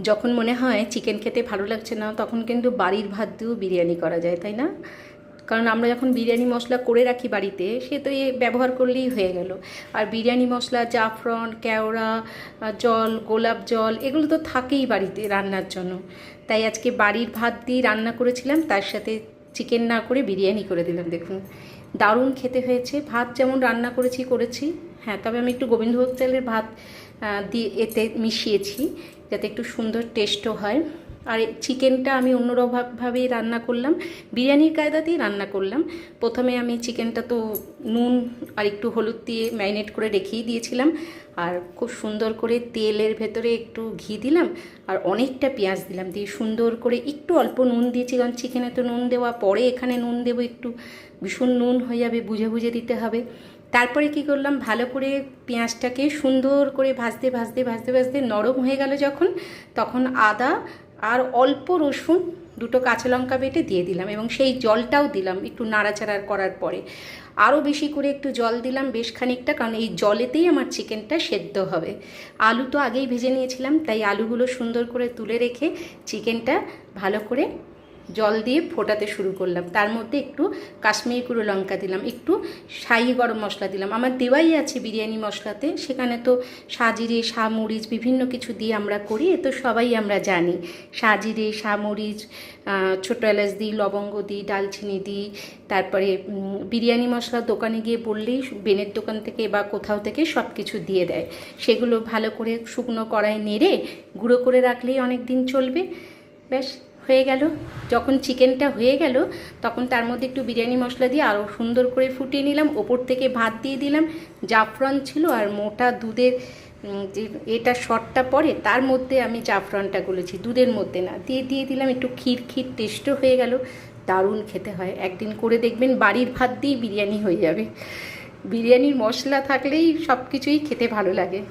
যখন মনে হয় চিকেন খেতে ভালো লাগছে না তখন কিন্তু বাড়ির ভাত দিয়েও বিরিয়ানি করা যায়, তাই না? কারণ আমরা যখন বিরিয়ানি মশলা করে রাখি বাড়িতে, সে তো এ ব্যবহার করলেই হয়ে গেল। আর বিরিয়ানি মশলা, জাফরান, কেওড়া জল, গোলাপ জল, এগুলো তো থাকেই বাড়িতে রান্নার জন্য। তাই আজকে বাড়ির ভাত দিয়ে রান্না করেছিলাম, তার সাথে চিকেন না করে বিরিয়ানি করে দিলাম। দেখুন দারুণ খেতে হয়েছে। ভাত যেমন রান্না করেছি, হ্যাঁ, তবে আমি একটু গোবিন্দভোগ চালের ভাত দিয়ে এতে মিশিয়েছি যাতে একটু সুন্দর টেস্টও হয়। আর চিকেনটা আমি অন্যরকমভাবেই রান্না করলাম, বিরিয়ানির কায়দাতেই রান্না করলাম। প্রথমে আমি চিকেনটা তো নুন আর একটু হলুদ দিয়ে ম্যারিনেট করে রেখেই দিয়েছিলাম, আর খুব সুন্দর করে তেলের ভেতরে একটু ঘি দিলাম আর অনেকটা পেঁয়াজ দিলাম, দিয়ে সুন্দর করে একটু অল্প নুন দিয়েছি, কারণ চিকেনে তো নুন দেওয়া, পরে এখানে নুন দেবো, একটু ভীষণ নুন হয়ে যাবে, বুঝে বুঝে দিতে হবে। তারপরে কি করলাম, ভালো করে পেঁয়াজটাকে সুন্দর করে ভাজতে ভাজতে ভাজতে ভাজতে নরম হয়ে গেল যখন, তখন আদা আর অল্প রসুন, দুটো কাঁচা লঙ্কা বেটে দিয়ে দিলাম, এবং সেই জলটাও দিলাম একটু নাড়াচাড়া করার পরে। আরও বেশি করে একটু জল দিলাম, বেশ খানিকটা, কারণ এই জলেতেই আমার চিকেনটা সেদ্ধ হবে। আলু তো আগেই ভেজে নিয়েছিলাম, তাই আলুগুলো সুন্দর করে তুলে রেখে চিকেনটা ভালো করে জল দিয়ে ফোটাতে শুরু করলাম। তার মধ্যে একটু কাশ্মীরি গুঁড়ো লঙ্কা দিলাম, একটু শাহি গরম মশলা দিলাম, আমার দেওয়াই আছে বিরিয়ানি মশলাতে। সেখানে তো সাজিরে, শামরিচ বিভিন্ন কিছু দিয়ে আমরা করি, এ তো সবাই আমরা জানি। সাজিরে, শামরিচ, ছোটো এলাচ দিই, লবঙ্গ দিই, দালচিনি দিই। তারপরে বিরিয়ানি মশলা দোকানে গিয়ে বললেই বেনের দোকান থেকে বা কোথাও থেকে সব কিছু দিয়ে দেয়। সেগুলো ভালো করে শুকনো কড়াই নেড়ে গুঁড়ো করে রাখলেই অনেক দিন চলবে। ব্যাস হয়ে গেল। যখন চিকেনটা হয়ে গেল তখন তার মধ্যে একটু বিরিয়ানি মশলা দিয়ে আরও সুন্দর করে ফুটিয়ে নিলাম, ওপর থেকে ভাত দিয়ে দিলাম, জাফরান ছিল আর মোটা দুধের যে এটা শটটা পরে তার মধ্যে আমি জাফরানটা গুলেছি, দুধের মধ্যে না, দিয়ে দিলাম, একটু ক্ষীর টেস্টও হয়ে গেল। দারুণ খেতে হয়, একদিন করে দেখবেন, বাড়ির ভাত দিয়েই বিরিয়ানি হয়ে যাবে। বিরিয়ানির মশলা থাকলেই সব কিছুই খেতে ভালো লাগে।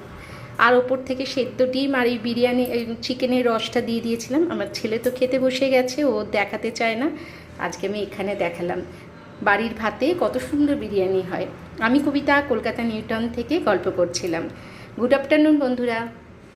আর ওপর থেকে সেদ্ধ ডিম আর এই বিরিয়ানি চিকেনের রসটা দিয়ে দিয়েছিলাম। আমার ছেলে তো খেতে বসে গেছে, ও দেখাতে চায় না, আজকে আমি এখানে দেখালাম বাড়ির ভাতে কত সুন্দর বিরিয়ানি হয়। আমি কবিতা, কলকাতা নিউ টাউন থেকে গল্প করছিলাম। গুড আফটারনুন বন্ধুরা।